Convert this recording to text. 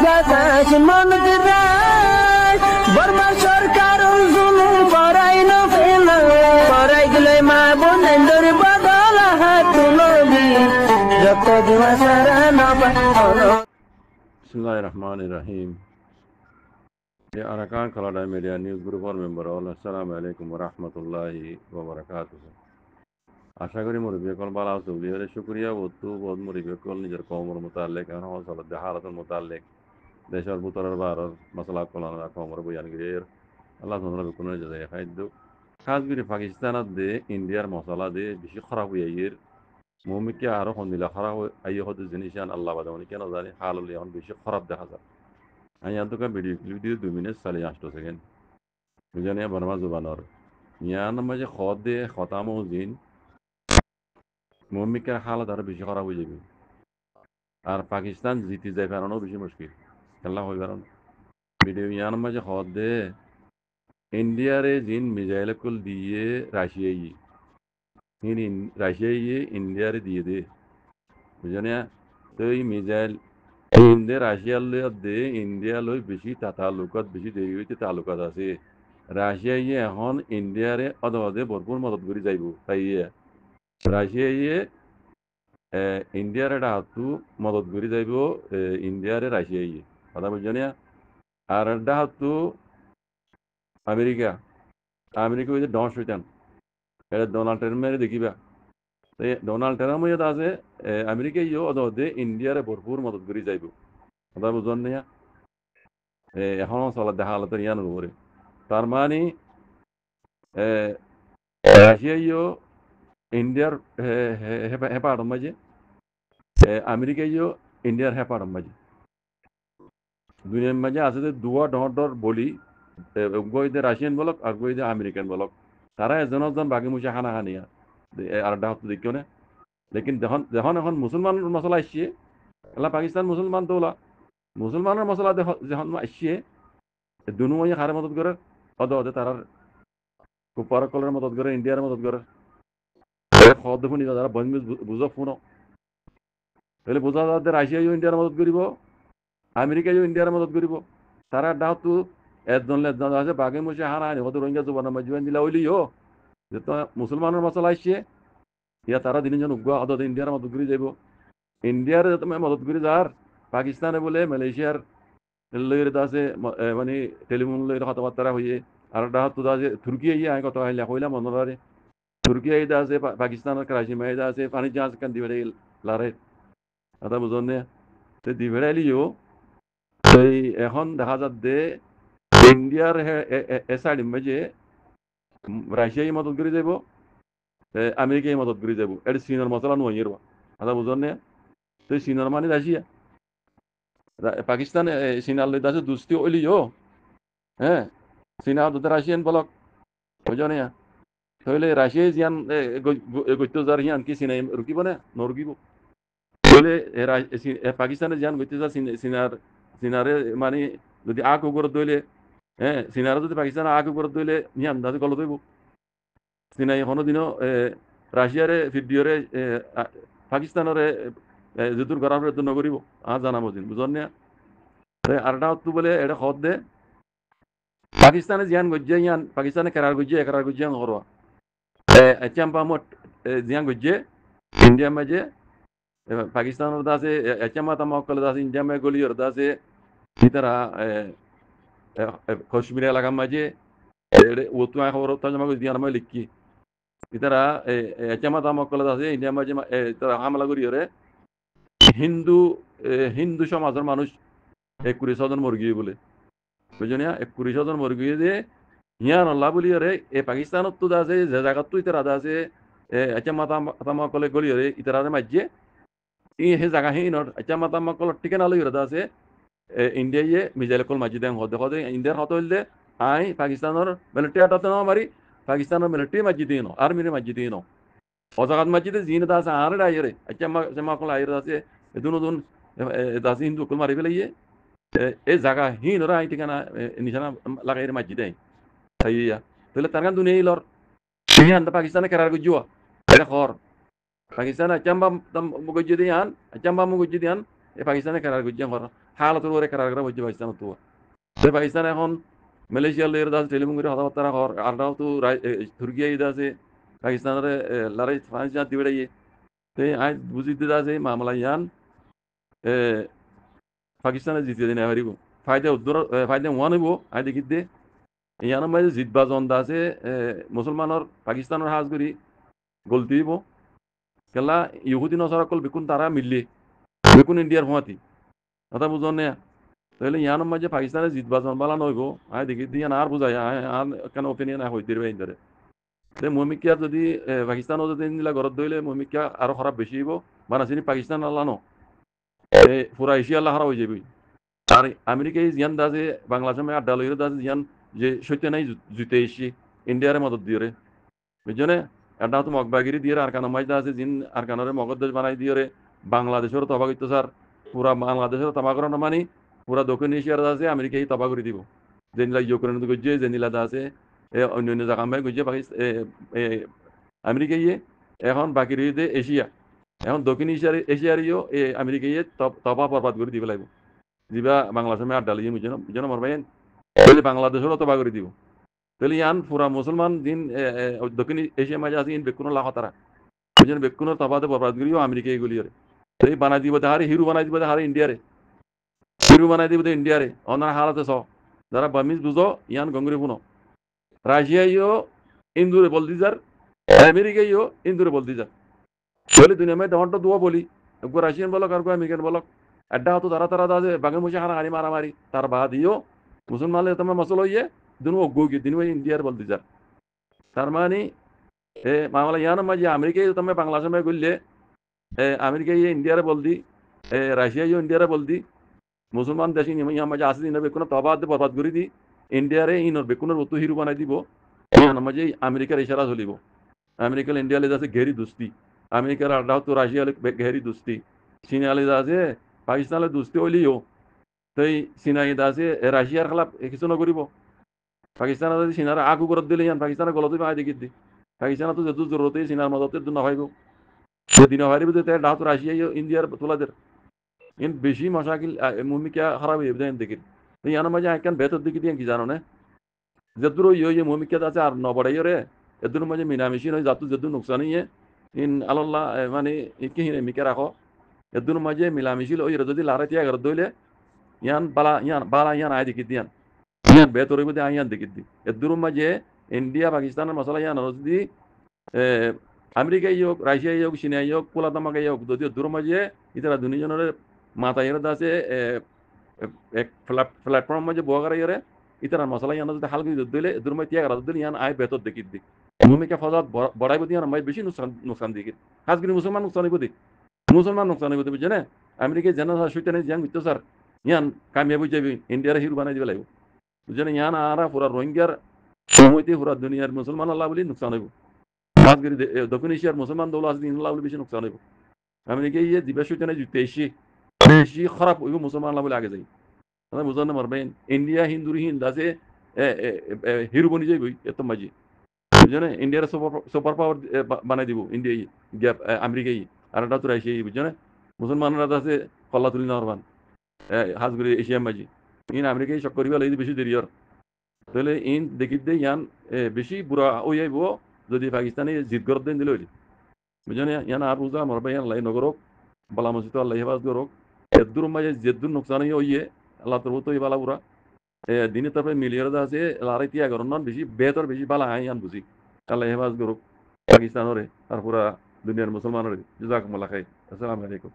বাতাস মন দিরাই বর্মা সরকার জুলুম করাই না ফেলা করাই গেলে মা বোনেদের বদল হাত তুলবি যত দিবা সারা না পালো। বিসমিল্লাহির রহমানির রহিম। আরাকান খালাডা মিডিয়া নিউজ গ্রুপের মেম্বার হল আসসালামু আলাইকুম ওয়া রাহমাতুল্লাহি ওয়া বারাকাতুহু। আশা করি মুরব্বী কল ভালো আছে। বিহারে শুকরিয়া বতু বহুত মুরব্বী কল নিজের কওমের মুতাল্লিক এখন হসলত হালাতের মুতাল্লিক দেশের বুতরের বারর মাসলা কলান কওমের বয়ান গির আল্লাহ সুবহানাহু ওয়া তাআলা জাযায়ে খাইদ খাস করে পাকিস্তানত দে ইন্ডিয়ার মশলা দে বেশি খারাপ হইয়ার মুমিকে আরো হন্দিলা খারাপ আইয় হদ জিনিসান আল্লাহ বাদানি কেন জানি হালুল এখন বেশি খারাপ দেখা যায়। আমি আন্তকা ভিডিও 2 মিনিট 8 সেকেন্ড বুঝানি বর্মা জুবানর ইয়ান মাঝে খদ দে খতাম জিন মুমিকের হালত আরো বেশি খারাপ হয়ে যাবে। আর পাকিস্তান জিতে যায় কারণও বেশি মুশকিল খেলা হয়ে কারণ ভিডিও ইয়ান মাঝে খদ দে ইন্ডিয়ারে জিন মিসাইল কুল দিয়ে রাশিয়াই রাশিয়াই ইন্ডিয়ারে দিয়ে দে বুঝানি তো এই মিসাইল ইন্ডিয়া রাশিয়ার লই দে ইন্ডিয়া লই বেশি তালুকাত বেশি দেরি হইতে তালুকাত আছে। রাশিয়াই এখন ইন্ডিয়ারে অদে ভরপুর মদত করে যাইব তাই রাশিয়াই ইন্ডিয়ার এটা হাতু মদত করে যাইব ইন্ডিয়ারে রাশিয়াই কথা বুঝছেন। আর একটা হাতু আমেরিকা আমেরিকা হইতে ডস হইতেন এটা ডোনাল্ড ট্রাম্পের দেখিবা ডোনাল্ড ট্রাম্প হইতে আছে আমেরিকাই অদে ইন্ডিয়ারে ভরপুর মদত করে যাইব কথা বুঝছেন না। এখনো চলা দেখা হালতের ইয়ান উপরে তার মানে রাশিয়াইও ইন্ডিয়ার হেপাড়ম মাঝে আমেরিকাইও ইন্ডিয়ার হেপাড়ম মাঝে দুনিয়ার মাঝে আছে যে দুয়া ডর বলি গইতে রাশিয়ান বলক আর গইতে আমেরিকান বলক তারা এজন বাকি মুছে খানা খানিয়া আর ডাহত দেখিও না। লেকিন যখন যখন এখন মুসলমানের মশলা আসছে এলা পাকিস্তান মুসলমান তো মুসলমানের মশলা যখন আসছে দুনু মাঝে খারে মদত করে অদে তারার কুপার কলের মদত করে ইন্ডিয়ার মদত করে খদ শুনি যারা বন্ধু বুঝো শুনো তাহলে বোঝা যাতে রাশিয়াও ইন্ডিয়ার মদত করিব আমেরিকাও ইন্ডিয়ার মদত করিব তারা ডাহতু এজন আছে বাঘে মুছে হানা আনি হয়তো রোহিঙ্গা জবান জীবন দিলা হইলিও যে তো মুসলমানের মশলা আসছে ইয়া তারা দিনজন উগ্র আদত ইন্ডিয়ার মদত করে যাইব ইন্ডিয়ার তুমি মদত করে যার পাকিস্তানে বলে মালয়েশিয়ার লইয়ের আছে মানে টেলিফোন লইয়ের কথাবার্তা হইয়ে আর ডাহতু আছে তুর্কি আইয়া আমি কথা হইলাম মনোরারে তুর্কি আইদা আছে পাকিস্তানের করাচি মাইদা আছে পানি জাহাজ কান দিবে লারে কথা বুঝুন না তো দিবেড়াইলিও এই এখন দেখা যাচ্ছে ইন্ডিয়ার এসাইড মাঝে রাশিয়াই মদত করে যাব আমেরিকাই মদত করে যাব এটা চীনের মশলা নয় কথা বুঝুন না তো চীনের মানে রাশিয়া পাকিস্তান চীনার লইতে আছে দুস্তি ওইলিও হ্যাঁ চীনা রাশিয়ান বলক বুঝো না তাহলে রাশিয়ায় জিয়ান গত্য যার হিয়ান কি চীনাই রুকিব না নরকিব তাহলে পাকিস্তানের জিয়ান গত্য যা চীনারে মানে যদি আগ উপরত দইলে হ্যাঁ চীনারে যদি পাকিস্তান আগ উপরত দইলে হিয়ান দাদি গলত হইব চীনাই কোনোদিনও রাশিয়ারে ভিডিওরে পাকিস্তানরে যুদ্ধ করার যুদ্ধ নকরিব জানা মজিন বুঝন না। আর একটা বলে এটা খদ দে পাকিস্তানে জিয়ান গজ্জে ইয়ান পাকিস্তানে কেরার গজ্জে করবা চাম্পামত জিয়ান গজ্জে ইন্ডিয়া মাঝে পাকিস্তানের আছে এচামা তামাকল আছে ইন্ডিয়া মে গলিয়র আছে ইতারা কাশ্মীর এলাকার মাঝে ওতু খবর তর্জমা করে দিয়ার মই লিখি ইতারা এচামা তামাকল আছে ইন্ডিয়া মাঝে তারা হামলা করিয়রে হিন্দু সমাজের মানুষ 21 জন মরগি বলে বুঝলি 21 জন মরগি দিয়ে হিয়ান আল্লাহ বলি রে এ পাকিস্তানত তো আছে যে জায়গাত তো ইতারা আছে এচামা তামাকলে গলিয়রে ইতারা মাঝে সেই জায়গা সেই নট এচামা তামাকল ঠিকানা লই আছে ইন্ডিয়ায় মিজাইল কল মাঝি দেন হদে ইন্ডিয়ার হতে হইলে আই পাকিস্তানের মিলিটারি আটাতে না মারি পাকিস্তানের মিলিটারি মাঝি দিন আর্মির মাঝি দিন অজাগাত মাঝিতে জিন আছে আর আইরে এচামা কল আইরে আছে দুন দাসি হিন্দু কল মারি ফেলাইয়ে এই জায়গা হিন ওরা আই ঠিকানা নিশানা লাগাই মাঝি দেয় তাইয়া তাহলে তার গান দুনিয়া লর হিয়ান পাকিস্তানে কেরার গুজুয়া এটা খর পাকিস্তান আচাম্বা মুগজ্জি দিয়ান আচাম্বা মুগজ্জি দিয়ান পাকিস্তানে কেরার গুজিয়াম কর হালতর ওরে কেরার করা বুঝছে পাকিস্তান তো পাকিস্তান এখন মালয়েশিয়ার লের দাস টেলিফোন করে কথাবার্তা কর আরটাও তো তুর্কিয়া ইদা আছে পাকিস্তানের লড়াই ফ্রান্স যা দিবেড়াইয়ে তে আজ বুঝিতে আছে মামলা ইয়ান পাকিস্তানে জিতে দিনে হারিব ফায়দা উদ্দর ফায়দা ওয়ান হইব আই দেখি দে ইয়ানোর মাঝে জিতবা জন্দা আছে মুসলমানের পাকিস্তানের হাজ করি গলতি হইব কেলা ইহুদি নসরাকল বেকুন তারা মিললে বেকুন ইন্ডিয়ার ভমাতি কথা বুঝন না তাহলে ইয়ানোর মাঝে পাকিস্তানে জিতবা জনবালা নইব আই দেখি দিয়ে আর বুঝাই আর কেন ওপিনিয়ন হইতে দিবে ইন্দারে মমিকিয়া যদি পাকিস্তানও যদি নিলা ঘরত দইলে মমিকিয়া আরো খারাপ বেশি হইব মানে চিনি পাকিস্তান আল্লাহ ন পুরা এশিয়া আল্লাহ খারাপ হয়ে যাবে আর আমেরিকায় জিয়ান দাসে বাংলাদেশে আড্ডা লইরে দাসে জিয়ান যে সত্য নাই জুতে এসি ইন্ডিয়ারে মদত দিয়ে বুঝছনে এটা তো মগবাগিরি দিয়ে আর কানো মাইদা আছে জিন আর কানোরে মগজ দেশ বানাই দিয়ে বাংলাদেশেরও তবা করতে স্যার পুরা বাংলাদেশেরও তবা করানো মানি পুরা দক্ষিণ এশিয়ার আছে আমেরিকাই তবা করে দিব যেনিলা ইউক্রেন গজ্জে যেনিলা আছে অন্য অন্য জায়গা মাই গজ্জে আমেরিকাই এখন বাকি রয়েছে এশিয়া এখন দক্ষিণ এশিয়ারও আমেরিকাই তবা বরবাদ করে দিব লাগবে দিবা বাংলাদেশে আড্ডা লিয়ে বুঝছেন মর ভাই বাংলাদেশেরও তবা করে দিব তাহলে ইয়ান পুরা মুসলমান দিন দক্ষিণ এশিয়া মাঝে আছে ইন বেকুনো লাখ তারা বুঝছেন বেকুনোর তবাতে বরবাদ করিও আমেরিকা এগুলি এই বানাই দিব হারে হিরু বানাই দিব হারে ইন্ডিয়ারে হিরু বানাই দিব ইন্ডিয়ারে অনার হালাতে স যারা বামিজ বুঝো ইয়ান গঙ্গুরি বুনো রাশিয়াইও ইন্দুরে বল দি যার আমেরিকাইও ইন্দুরে বল দি যার বলে দুনিয়া মে দহনটা দুয়া বলি রাশিয়ান বলক আর আমেরিকান বলক আড্ডা হতো তারা তারা দাদে বাঙে মুছে হারি মারামারি তার বাদ দিও মুসলমান তোমার মসল হইয়ে দুনো অগ্গি দিন ইন্ডিয়ার বল দি যার তার মানে মামলা ইয়ান মাঝে আমেরিকায় তুমি বাংলাদেশ মে গড়লে আমেরিকায় ইন্ডিয়ারে বল দি রাশিয়াইও ইন্ডিয়ারে বল দি মুসলমান দেশ ইয়ার মাঝে আসি দিন বেকুন তবাদ বরবাদ করে দি ইন্ডিয়ারে ইনর বেকুনের বস্তু হিরু বানাই দিব ইয়ার মাঝে আমেরিকার ইশারা চলিব আমেরিকার ইন্ডিয়ালে আছে ঘেরি দুস্তি আমেরিকার আড্ডা হতো রাশিয়ালে ঘেরি দুস্তি চীনালে আছে পাকিস্তানে দুস্তি হইলিও তাই চীনাই আছে রাশিয়ার খেলাফ কিছু নকরিব পাকিস্তানে যদি চীনার আগু করত দিলে ইয়ান পাকিস্তানে গলতে পাই দেখি দি পাকিস্তানে তো যেহেতু জরুরতে চীনার মদতে নাভাইব সেদিন হারিব যে ডাহত রাশিয়া ইন্ডিয়ার তোলাদের ইন বেশি মশাকিল ভূমিকা খারাপ হয়ে যায় দেখি ইয়ানোর মাঝে একখান বেতর দিকে দিয়ে কি জানো না যেদুর ইয়ে ভূমিকা আছে আর নবড়াই রে এদুর মাঝে মিনামিশি নয় যাতু যেদুর নোকসান ইয়ে ইন আল্লাহ মানে কি মিকে রাখো এদুর মাঝে মিলামিশিল ওই যদি লারে তিয়া ঘর দইলে ইয়ান বালা ইয়ান আয় দেখি দিয়ান ইয়ান বেতর হইব দিয়ে ইয়ান দেখি দি এদুর মাঝে ইন্ডিয়া পাকিস্তানের মশলা ইয়ান যদি আমেরিকাই হোক রাশিয়াই হোক চীনাই হোক পোলাতামাকাই হোক যদিও দূর মাঝে ইতারা দুজনের মাথায় আছে এক প্ল্যাটফর্ম মাঝে বোয়াগার ইয়ে ইতারা মশলা ইয়ান যদি হালকা দিলে দূর মাঝে তিয়াগ দিলে ইয়ান আয় বেতর দেখি দি ভূমিকা ফজাত বড়াইব দিয়ে মাঝে বেশি নোকসান দিকে খাস করে মুসলমান নোকসান হইব দি মুসলমান নোকসান হইব বুঝছে না আমেরিকায় জানা সইতে নেই জিয়ান বুঝতো স্যার ইয়ান কামিয়াব যাবি ইন্ডিয়ার হিরো বানাই দিবে লাগবে বুঝছে না ইয়ান আর পুরা রোহিঙ্গার সময়তে পুরা দুনিয়ার মুসলমান আল্লাহ বলি নোকসান হইব খাস করে দক্ষিণ এশিয়ার মুসলমান দৌল আছে আল্লাহ বলি বেশি নোকসান হইব আমেরিকায় ইয়ে দিবা সইতে নেই বেশি বেশি খারাপ হইব মুসলমান আল্লাহ বলে আগে যাই বুঝলেন না মারবেন ইন্ডিয়া হিন্দুর হিন্দ আছে হিরো বনি যাইব এত মাঝে বুঝছেন ইন্ডিয়ার সুপার পাওয়ার বানাই দিব ইন্ডিয়া গ্যাপ আমেরিকাই আর এটা তো রাশিয়াই বুঝছে না মুসলমানরা আছে কল্লা তুলি নারবান হাজ করে এশিয়া মাঝি ইন আমেরিকাই চক করিবা লাগি বেশি দেরি আর তাহলে ইন দেখি দে ইয়ান বেশি বুড়া ওই আইব যদি পাকিস্তানি জিত গর দেন দিল বুঝছেন ইয়ান আর বুঝা মরবা ইয়ান লাই নগরক বালা মসজিদ আল্লাহ হেফাজ করক এদুর মাঝে যেদুর নোকসান হইয়ে আল্লাহ তরফ তো বালা বুড়া দিনে তারপরে মিলিয়ার আছে লারে তিয়া গরম বেশি বেতর বেশি বালা ইয়ান বুঝি আল্লাহ হেফাজ করক পাকিস্তানরে আর পুরা দুনিয়ার মুসলমানের জাযাকুমুল্লাহ খাইর আসসালামু আলাইকুম